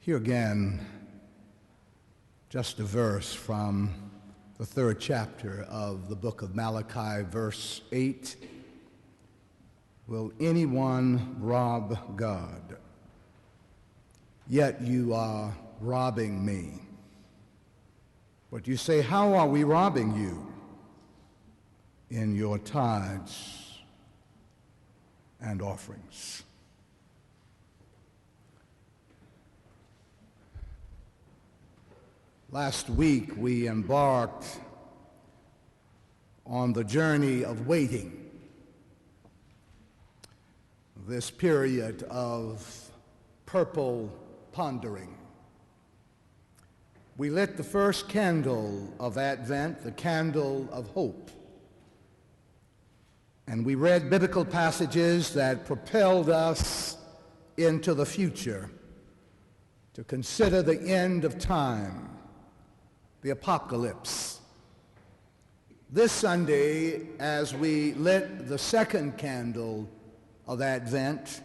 Here again, just a verse from the 3rd chapter of the book of Malachi, verse 8. Will anyone rob God? Yet you are robbing me. But you say, how are we robbing you? In your tithes and offerings. Last week, we embarked on the journey of waiting, this period of purple pondering. We lit the first candle of Advent, the candle of hope, and we read biblical passages that propelled us into the future to consider the end of time, the apocalypse. This Sunday, as we lit the second candle of Advent,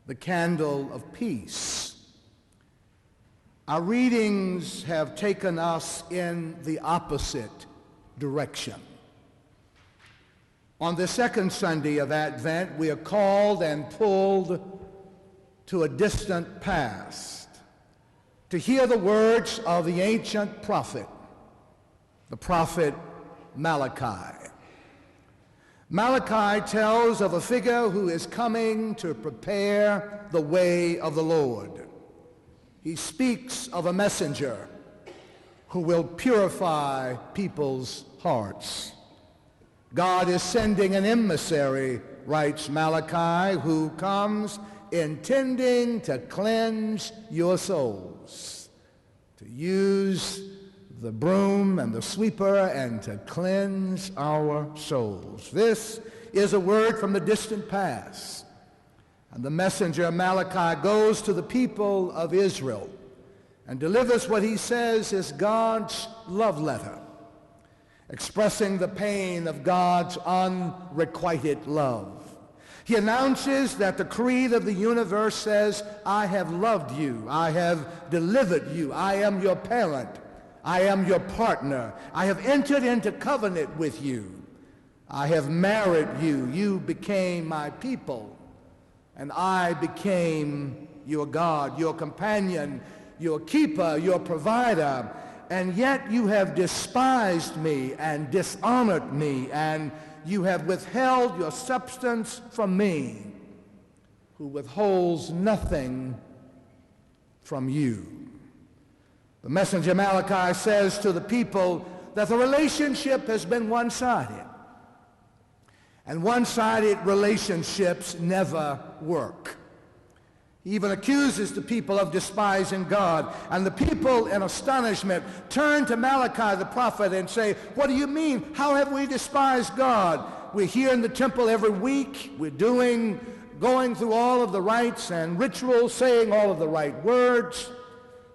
the candle of peace, our readings have taken us in the opposite direction. On the second Sunday of Advent, we are called and pulled to a distant past to hear the words of the ancient prophet, the prophet Malachi. Malachi tells of a figure who is coming to prepare the way of the Lord. He speaks of a messenger who will purify people's hearts. God is sending an emissary, writes Malachi, who comes intending to cleanse your souls, to use the broom and the sweeper and to cleanse our souls. This is a word from the distant past. And the messenger Malachi goes to the people of Israel and delivers what he says is God's love letter, expressing the pain of God's unrequited love. He announces that the creed of the universe says, I have loved you, I have delivered you, I am your parent, I am your partner, I have entered into covenant with you, I have married you, you became my people, and I became your God, your companion, your keeper, your provider, and yet you have despised me and dishonored me, and you have withheld your substance from me, who withholds nothing from you. The messenger Malachi says to the people that the relationship has been one-sided, and one-sided relationships never work. He even accuses the people of despising God, and the people in astonishment turn to Malachi the prophet and say, what do you mean? How have we despised God? We're here in the temple every week. We're going through all of the rites and rituals, saying all of the right words.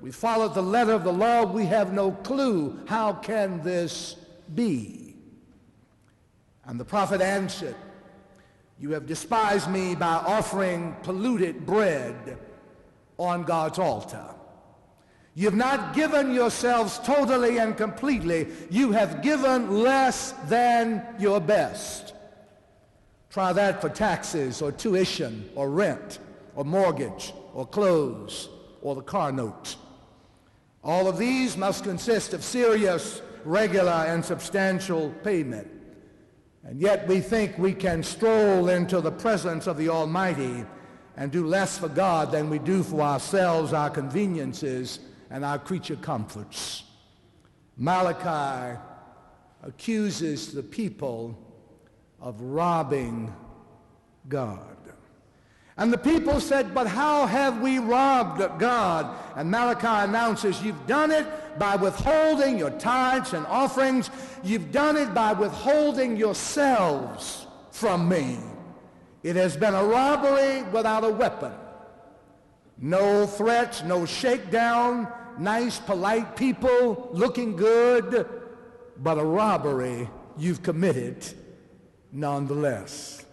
We followed the letter of the law. We have no clue. How can this be? And the prophet answered, you have despised me by offering polluted bread on God's altar. You have not given yourselves totally and completely. You have given less than your best. Try that for taxes or tuition or rent or mortgage or clothes or the car note. All of these must consist of serious, regular, and substantial payment. And yet we think we can stroll into the presence of the Almighty and do less for God than we do for ourselves, our conveniences, and our creature comforts. Malachi accuses the people of robbing God. And the people said, but how have we robbed God? And Malachi announces, you've done it by withholding your tithes and offerings. You've done it by withholding yourselves from me. It has been a robbery without a weapon. No threats, no shakedown, nice, polite people looking good, but a robbery you've committed nonetheless.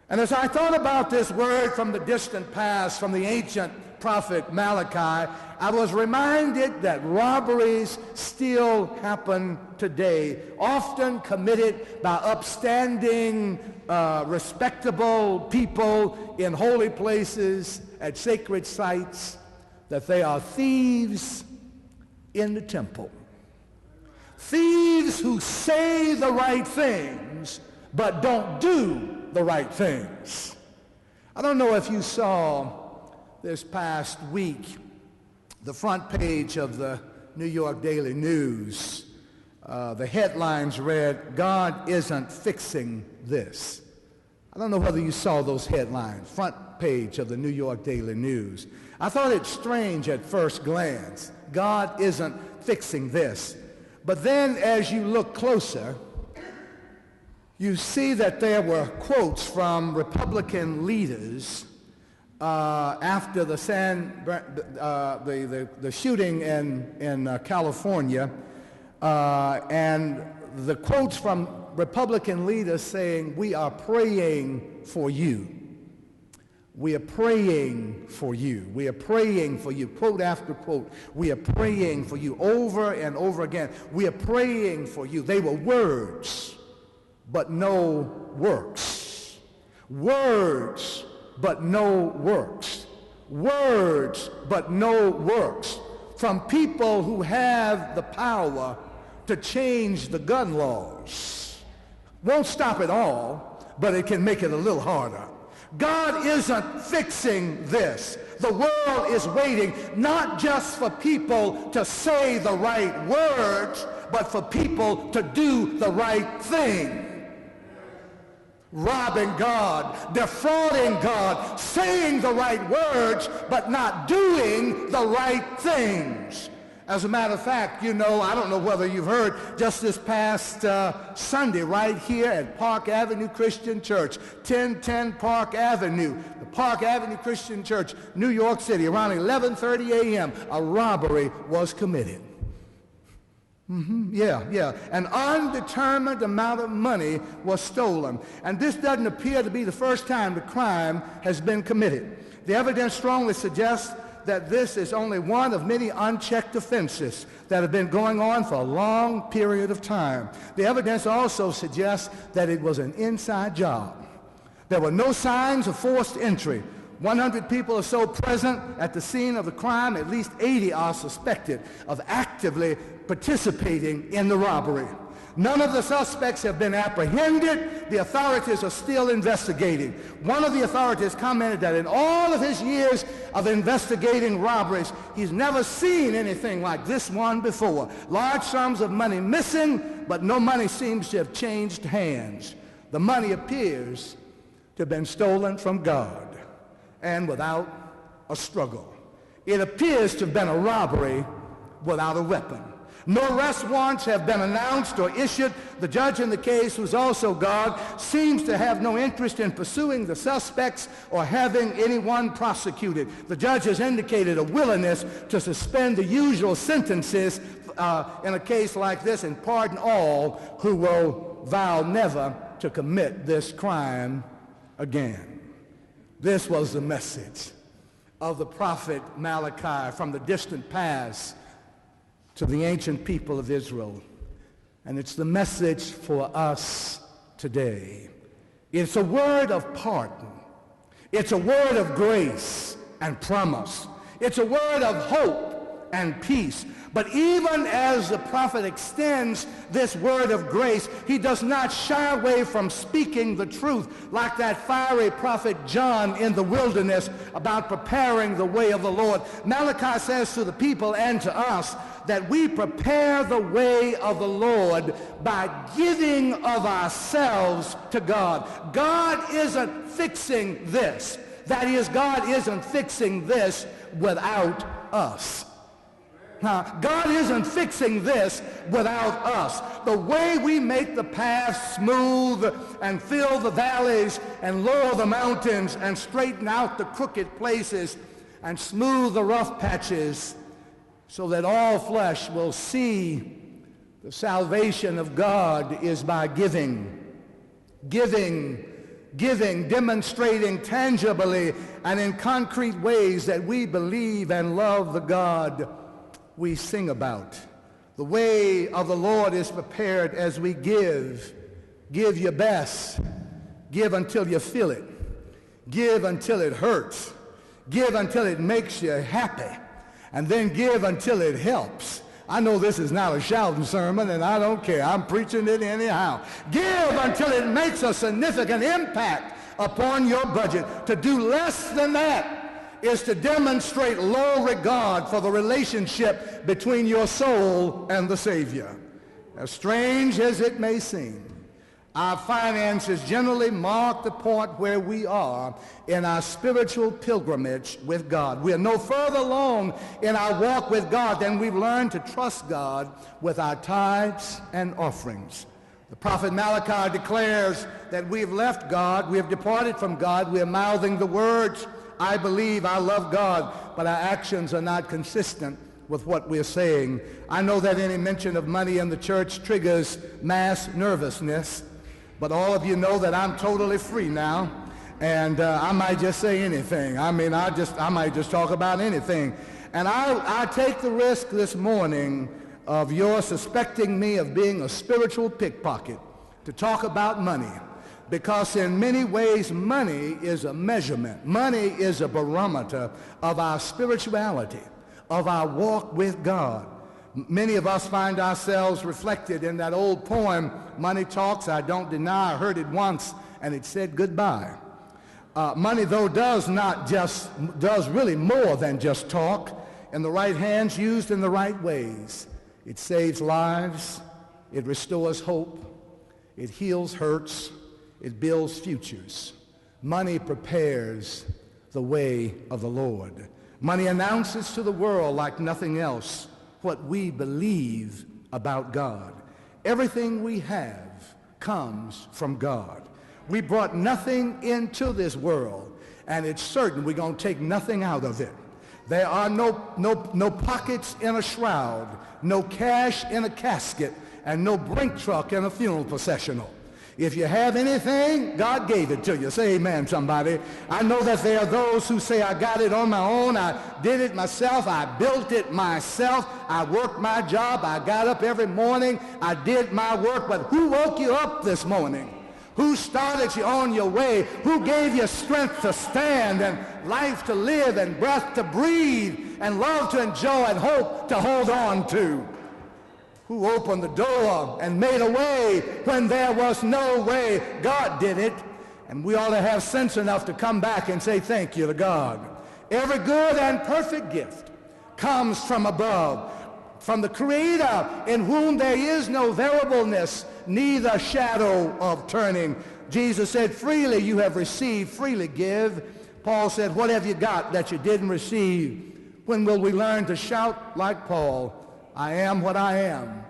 And as I thought about this word from the distant past, from the ancient prophet Malachi, I was reminded that robberies still happen today, often committed by upstanding, respectable people in holy places, at sacred sites, that they are thieves in the temple. Thieves who say the right things but don't do the right things. I don't know if you saw this past week the front page of the New York Daily News. The headlines read, "God isn't fixing this." I don't know whether you saw those headlines, front page of the New York Daily News. I thought it strange at first glance. God isn't fixing this. But then as you look closer, you see that there were quotes from Republican leaders after the shooting in California, and the quotes from Republican leaders saying, "We are praying for you. We are praying for you. We are praying for you." Quote after quote. "We are praying for you," over and over again. "We are praying for you." They were words, but no works. Words, but no works. Words, but no works. From people who have the power to change the gun laws. Won't stop it all, but it can make it a little harder. God isn't fixing this. The world is waiting not just for people to say the right words, but for people to do the right thing. Robbing God, defrauding God, saying the right words, but not doing the right things. As a matter of fact, you know, I don't know whether you've heard, just this past Sunday right here at Park Avenue Christian Church, 1010 Park Avenue, the Park Avenue Christian Church, New York City, around 11:30 a.m., a robbery was committed. Yeah. An undetermined amount of money was stolen. And this doesn't appear to be the first time the crime has been committed. The evidence strongly suggests that this is only one of many unchecked offenses that have been going on for a long period of time. The evidence also suggests that it was an inside job. There were no signs of forced entry. 100 people or so present at the scene of the crime. At least 80 are suspected of actively participating in the robbery. None of the suspects have been apprehended. The authorities are still investigating. One of the authorities commented that in all of his years of investigating robberies, he's never seen anything like this one before. Large sums of money missing, but no money seems to have changed hands. The money appears to have been stolen from God, and without a struggle. It appears to have been a robbery without a weapon. No arrest warrants have been announced or issued. The judge in the case, who's also God, seems to have no interest in pursuing the suspects or having anyone prosecuted. The judge has indicated a willingness to suspend the usual sentences in a case like this and pardon all who will vow never to commit this crime again. This was the message of the prophet Malachi from the distant past to the ancient people of Israel. And it's the message for us today. It's a word of pardon. It's a word of grace and promise. It's a word of hope and peace. But even as the prophet extends this word of grace, he does not shy away from speaking the truth, like that fiery prophet John in the wilderness about preparing the way of the Lord. Malachi says to the people and to us that we prepare the way of the Lord by giving of ourselves to God. God isn't fixing this. That is, God isn't fixing this without us. God isn't fixing this without us. The way we make the path smooth and fill the valleys and lower the mountains and straighten out the crooked places and smooth the rough patches so that all flesh will see the salvation of God is by giving, demonstrating tangibly and in concrete ways that we believe and love the God we sing about. The way of the Lord is prepared as we give. Give your best. Give until you feel it. Give until it hurts. Give until it makes you happy. And then give until it helps. I know this is not a shouting sermon, and I don't care. I'm preaching it anyhow. Give until it makes a significant impact upon your budget. To do less than that is to demonstrate low regard for the relationship between your soul and the Savior. As strange as it may seem, our finances generally mark the point where we are in our spiritual pilgrimage with God. We are no further along in our walk with God than we've learned to trust God with our tithes and offerings. The prophet Malachi declares that we've left God, we have departed from God, we are mouthing the words, I believe, I love God, but our actions are not consistent with what we're saying. I know that any mention of money in the church triggers mass nervousness, but all of you know that I'm totally free now, and I might just say anything. I might just talk about anything. And I take the risk this morning of your suspecting me of being a spiritual pickpocket to talk about money, because in many ways money is a measurement. Money is a barometer of our spirituality, of our walk with God. Many of us find ourselves reflected in that old poem, Money Talks, I Don't Deny. I heard it once, and it said goodbye. Money, though, does really more than just talk. In the right hands, used in the right ways, it saves lives, it restores hope, it heals hurts, it builds futures. Money prepares the way of the Lord. Money announces to the world like nothing else what we believe about God. Everything we have comes from God. We brought nothing into this world, and it's certain we're going to take nothing out of it. There are no pockets in a shroud, no cash in a casket, and no brink truck in a funeral processional. If you have anything, God gave it to you. Say amen, somebody. I know that there are those who say, I got it on my own, I did it myself, I built it myself, I worked my job, I got up every morning, I did my work. But who woke you up this morning? Who started you on your way? Who gave you strength to stand and life to live and breath to breathe and love to enjoy and hope to hold on to? Who opened the door and made a way when there was no way? God did it, and we ought to have sense enough to come back and say thank you to God. Every good and perfect gift comes from above, from the Creator, in whom there is no variableness, neither shadow of turning. Jesus said, freely you have received, freely give. Paul said, what have you got that you didn't receive? When will we learn to shout like Paul, I am what I am,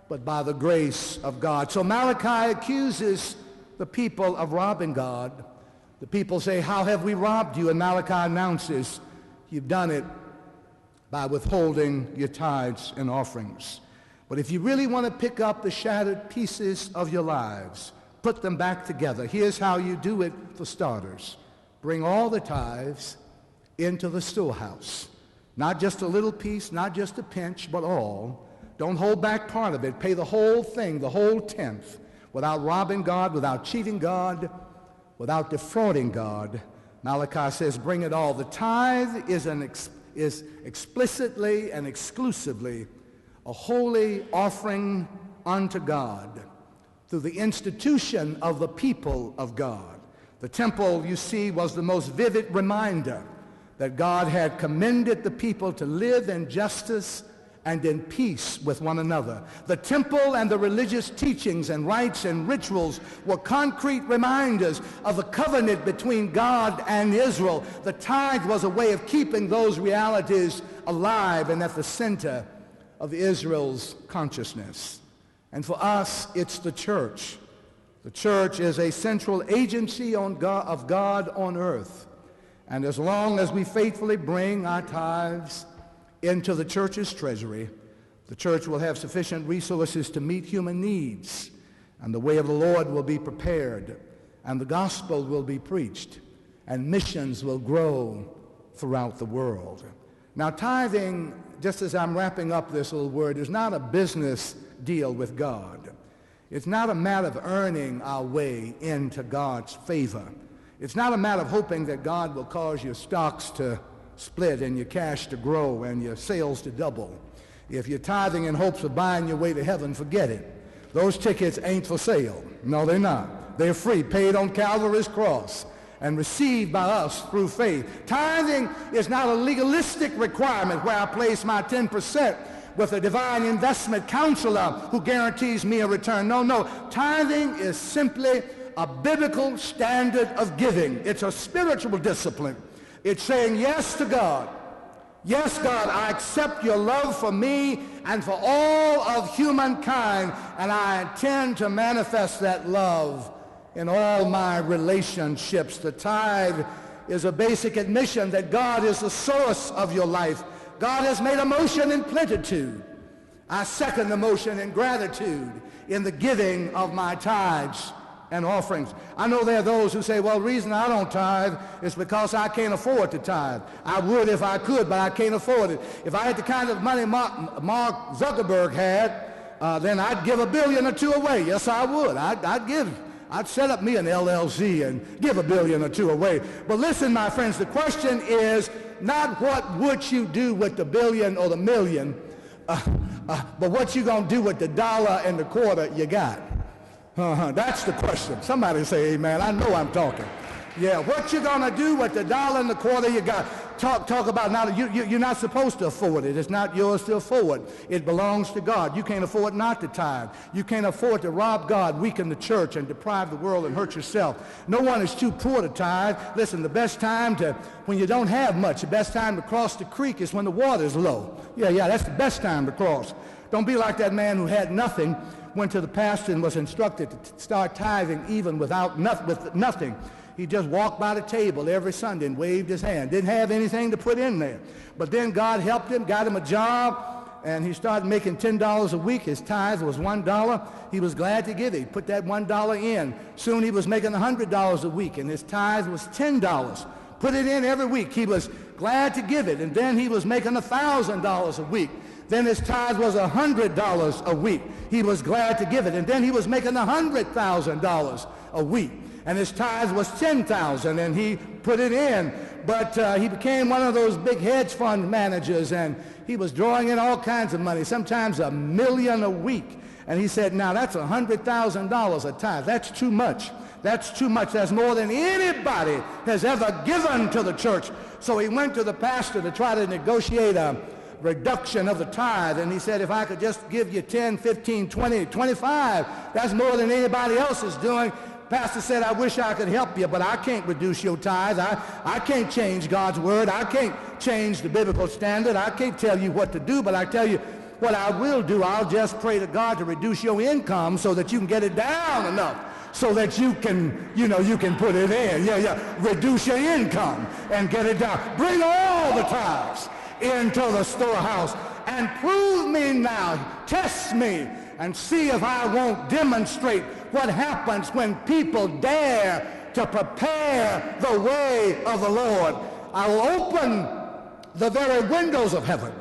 but by the grace of God. So Malachi accuses the people of robbing God. The people say, how have we robbed you? And Malachi announces, you've done it by withholding your tithes and offerings. But if you really want to pick up the shattered pieces of your lives, put them back together. Here's how you do it for starters. Bring all the tithes into the storehouse. Not just a little piece, not just a pinch, but all. Don't hold back part of it. Pay the whole thing, the whole tenth, without robbing God, without cheating God, without defrauding God. Malachi says, bring it all. The tithe is explicitly and exclusively a holy offering unto God through the institution of the people of God. The temple, you see, was the most vivid reminder that God had commended the people to live in justice and in peace with one another. The temple and the religious teachings and rites and rituals were concrete reminders of the covenant between God and Israel. The tithe was a way of keeping those realities alive and at the center of Israel's consciousness. And for us, it's the church. The church is a central agency of God on earth. And as long as we faithfully bring our tithes into the church's treasury, the church will have sufficient resources to meet human needs, and the way of the Lord will be prepared, and the gospel will be preached, and missions will grow throughout the world. Now, tithing, just as I'm wrapping up this little word, is not a business deal with God. It's not a matter of earning our way into God's favor. It's not a matter of hoping that God will cause your stocks to split and your cash to grow and your sales to double. If you're tithing in hopes of buying your way to heaven, forget it. Those tickets ain't for sale. No, they're not. They're free, paid on Calvary's cross and received by us through faith. Tithing is not a legalistic requirement where I place my 10% with a divine investment counselor who guarantees me a return. No. Tithing is simply a biblical standard of giving. It's a spiritual discipline. It's saying yes to God. Yes, God, I accept your love for me and for all of humankind, and I intend to manifest that love in all my relationships. The tithe is a basic admission that God is the source of your life. God has made a motion in plenitude. I second the motion in gratitude in the giving of my tithes and offerings. I know there are those who say, well, the reason I don't tithe is because I can't afford to tithe. I would if I could, but I can't afford it. If I had the kind of money Mark Zuckerberg had, then I'd give $1 billion or $2 billion away. Yes, I would. I'd set up me an LLC and give $1 billion or $2 billion away. But listen, my friends, the question is not what would you do with the $1 billion or the $1 million, but what you gonna do with the $1 and the $1/4 you got. That's the question. Somebody say amen. I know I'm talking. Yeah, what you gonna do with the $1 and the $1/4 you got? Talk about now. You're not supposed to afford it. It's not yours to afford. It belongs to God. You can't afford not to tithe. You can't afford to rob God, weaken the church, and deprive the world and hurt yourself. No one is too poor to tithe. Listen, the best time when you don't have much, the best time to cross the creek is when the water's low. Yeah, that's the best time to cross. Don't be like that man who had nothing, went to the pastor and was instructed to start tithing even with nothing. He just walked by the table every Sunday and waved his hand. Didn't have anything to put in there. But then God helped him, got him a job, and he started making $10 a week. His tithe was $1. He was glad to give it. He put that $1 in. Soon he was making $100 a week, and his tithe was $10. Put it in every week. He was glad to give it. And then he was making $1,000 a week. Then his tithe was $100 a week. He was glad to give it. And then he was making $100,000 a week. And his tithe was $10,000, and he put it in. But he became one of those big hedge fund managers, and he was drawing in all kinds of money, sometimes $1 million a week. And he said, now that's $100,000 a tithe. That's too much. That's too much. That's more than anybody has ever given to the church. So he went to the pastor to try to negotiate a reduction of the tithe, and he said, if I could just give you 10, 15, 20, 25, that's more than anybody else is doing. Pastor said, I wish I could help you, but I can't reduce your tithe. I can't change God's word. I can't change the biblical standard. I can't tell you what to do, but I tell you what I will do. I'll just pray to God to reduce your income so that you can get it down enough so that you can, you can put it in. Reduce your income and get it down. Bring all the tithes into the storehouse and prove me now. Test me and see if I won't demonstrate what happens when people dare to prepare the way of the Lord. I will open the very windows of heaven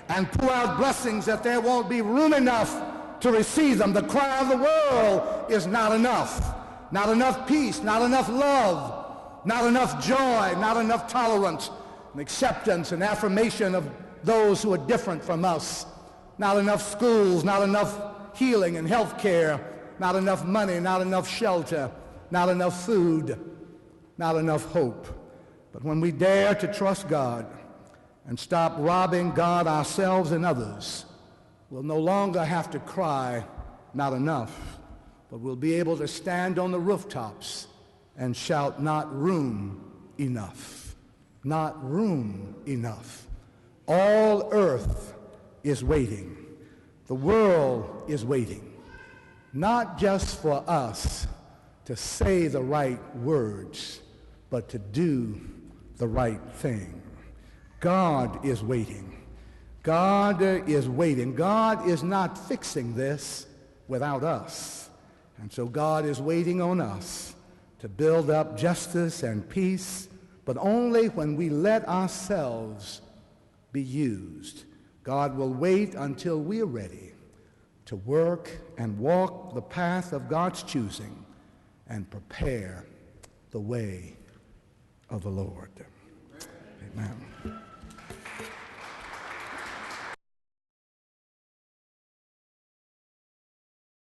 and pour out blessings that there won't be room enough to receive them. The cry of the world is not enough. Not enough peace, not enough love, not enough joy, not enough tolerance and acceptance and affirmation of those who are different from us. Not enough schools, not enough healing and health care, not enough money, not enough shelter, not enough food, not enough hope. But when we dare to trust God and stop robbing God, ourselves, and others, we'll no longer have to cry, not enough, but we'll be able to stand on the rooftops and shout, not room enough, not room enough. All earth is waiting. The world is waiting, not just for us to say the right words, but to do the right thing. God is waiting. God is waiting. God is not fixing this without us. And so God is waiting on us to build up justice and peace but only when we let ourselves be used. God will wait until we are ready to work and walk the path of God's choosing and prepare the way of the Lord. Amen.